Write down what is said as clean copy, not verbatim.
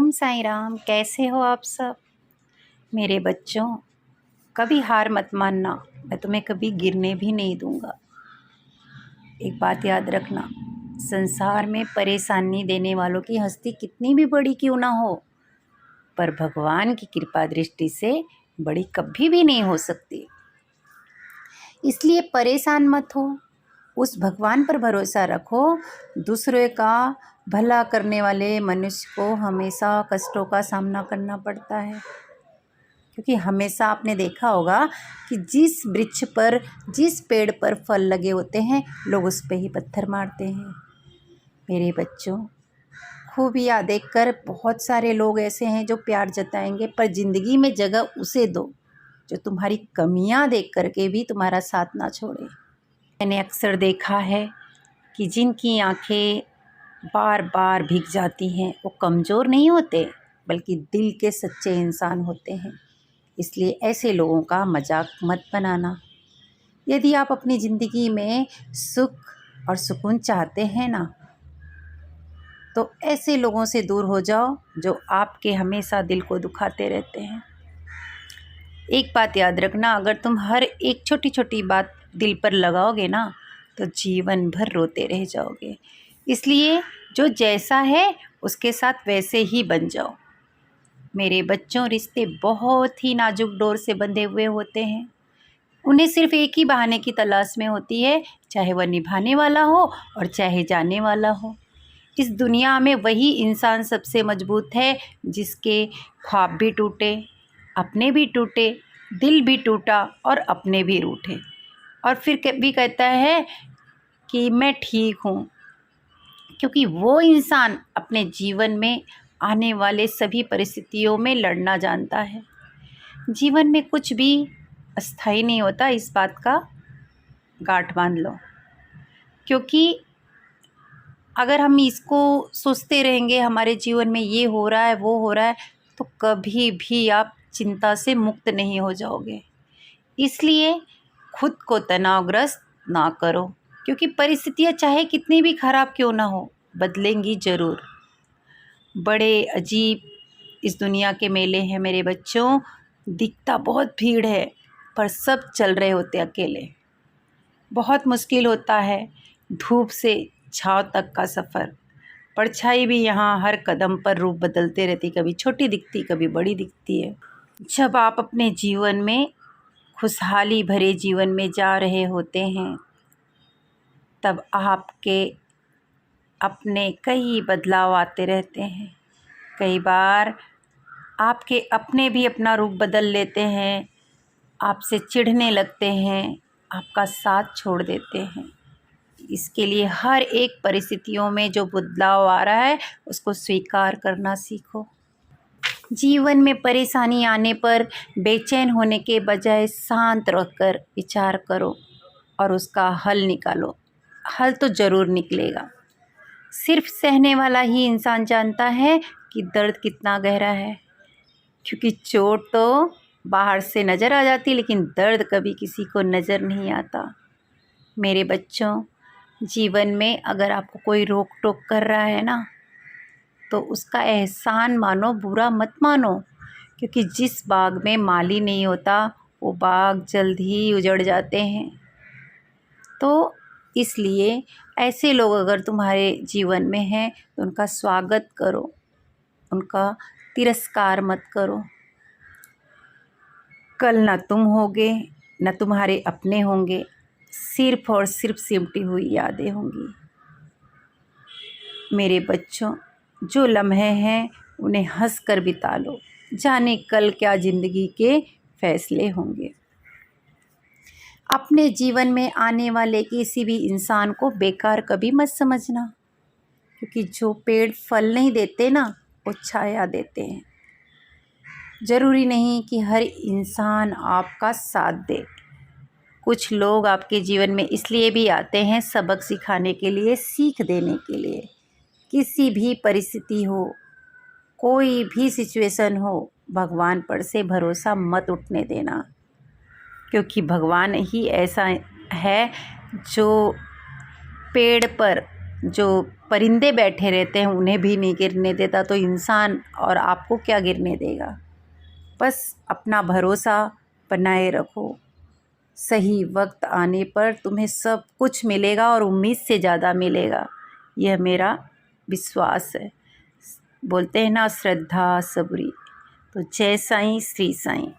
ओम साईं राम। कैसे हो आप सब मेरे बच्चों? कभी हार मत मानना, मैं तुम्हें कभी गिरने भी नहीं दूंगा। एक बात याद रखना, संसार में परेशानी देने वालों की हस्ती कितनी भी बड़ी क्यों ना हो, पर भगवान की कृपा दृष्टि से बड़ी कभी भी नहीं हो सकती। इसलिए परेशान मत हो, उस भगवान पर भरोसा रखो। दूसरे का भला करने वाले मनुष्य को हमेशा कष्टों का सामना करना पड़ता है, क्योंकि हमेशा आपने देखा होगा कि जिस वृक्ष पर, जिस पेड़ पर फल लगे होते हैं, लोग उस पे ही पत्थर मारते हैं। मेरे बच्चों, खूबियाँ देखकर बहुत सारे लोग ऐसे हैं जो प्यार जताएंगे, पर ज़िंदगी में जगह उसे दो जो तुम्हारी कमियां देख करके भी तुम्हारा साथ ना छोड़े। मैंने अक्सर देखा है कि जिनकी आंखें बार बार भीग जाती हैं वो कमज़ोर नहीं होते, बल्कि दिल के सच्चे इंसान होते हैं। इसलिए ऐसे लोगों का मजाक मत बनाना। यदि आप अपनी ज़िंदगी में सुख और सुकून चाहते हैं ना, तो ऐसे लोगों से दूर हो जाओ जो आपके हमेशा दिल को दुखाते रहते हैं। एक बात याद रखना, अगर तुम हर एक छोटी छोटी बात दिल पर लगाओगे ना, तो जीवन भर रोते रह जाओगे। इसलिए जो जैसा है उसके साथ वैसे ही बन जाओ। मेरे बच्चों, रिश्ते बहुत ही नाजुक डोर से बंधे हुए होते हैं। उन्हें सिर्फ एक ही बहाने की तलाश में होती है, चाहे वह निभाने वाला हो और चाहे जाने वाला हो। इस दुनिया में वही इंसान सबसे मजबूत है जिसके ख्वाब भी टूटे, अपने भी टूटे, दिल भी टूटा और अपने भी रूठे, और फिर भी कहता है कि मैं ठीक हूँ, क्योंकि वो इंसान अपने जीवन में आने वाले सभी परिस्थितियों में लड़ना जानता है। जीवन में कुछ भी अस्थाई नहीं होता, इस बात का गांठ बांध लो। क्योंकि अगर हम इसको सोचते रहेंगे हमारे जीवन में ये हो रहा है वो हो रहा है, तो कभी भी आप चिंता से मुक्त नहीं हो जाओगे। इसलिए खुद को तनावग्रस्त ना करो, क्योंकि परिस्थितियाँ चाहे कितनी भी खराब क्यों ना हो, बदलेंगी ज़रूर। बड़े अजीब इस दुनिया के मेले हैं मेरे बच्चों। दिखता बहुत भीड़ है, पर सब चल रहे होते अकेले। बहुत मुश्किल होता है धूप से छाँव तक का सफ़र। परछाई भी यहाँ हर कदम पर रूप बदलते रहती, कभी छोटी दिखती कभी बड़ी दिखती है। जब आप अपने जीवन में खुशहाली भरे जीवन में जा रहे होते हैं, तब आपके अपने कई बदलाव आते रहते हैं। कई बार आपके अपने भी अपना रूप बदल लेते हैं, आपसे चिढ़ने लगते हैं, आपका साथ छोड़ देते हैं। इसके लिए हर एक परिस्थितियों में जो बदलाव आ रहा है उसको स्वीकार करना सीखो। जीवन में परेशानी आने पर बेचैन होने के बजाय शांत रहकर विचार करो और उसका हल निकालो। हल तो ज़रूर निकलेगा। सिर्फ सहने वाला ही इंसान जानता है कि दर्द कितना गहरा है, क्योंकि चोट तो बाहर से नज़र आ जाती, लेकिन दर्द कभी किसी को नज़र नहीं आता। मेरे बच्चों, जीवन में अगर आपको कोई रोक टोक कर रहा है ना, तो उसका एहसान मानो, बुरा मत मानो, क्योंकि जिस बाग में माली नहीं होता वो बाग जल्द ही उजड़ जाते हैं। तो इसलिए ऐसे लोग अगर तुम्हारे जीवन में हैं तो उनका स्वागत करो, उनका तिरस्कार मत करो। कल न तुम होगे न तुम्हारे अपने होंगे, सिर्फ और सिर्फ सिमटी हुई यादें होंगी। मेरे बच्चों, जो लम्हे हैं उन्हें हंस कर बिता लो, जाने कल क्या ज़िंदगी के फैसले होंगे। अपने जीवन में आने वाले किसी भी इंसान को बेकार कभी मत समझना, क्योंकि जो पेड़ फल नहीं देते ना, वो छाया देते हैं। ज़रूरी नहीं कि हर इंसान आपका साथ दे। कुछ लोग आपके जीवन में इसलिए भी आते हैं सबक सिखाने के लिए, सीख देने के लिए। किसी भी परिस्थिति हो, कोई भी सिचुएशन हो, भगवान पर से भरोसा मत उठने देना, क्योंकि भगवान ही ऐसा है जो पेड़ पर जो परिंदे बैठे रहते हैं उन्हें भी नहीं गिरने देता, तो इंसान और आपको क्या गिरने देगा। बस अपना भरोसा बनाए रखो, सही वक्त आने पर तुम्हें सब कुछ मिलेगा और उम्मीद से ज़्यादा मिलेगा, यह मेरा विश्वास है। बोलते हैं ना, श्रद्धा सबरी। तो जय साईं, श्री साईं।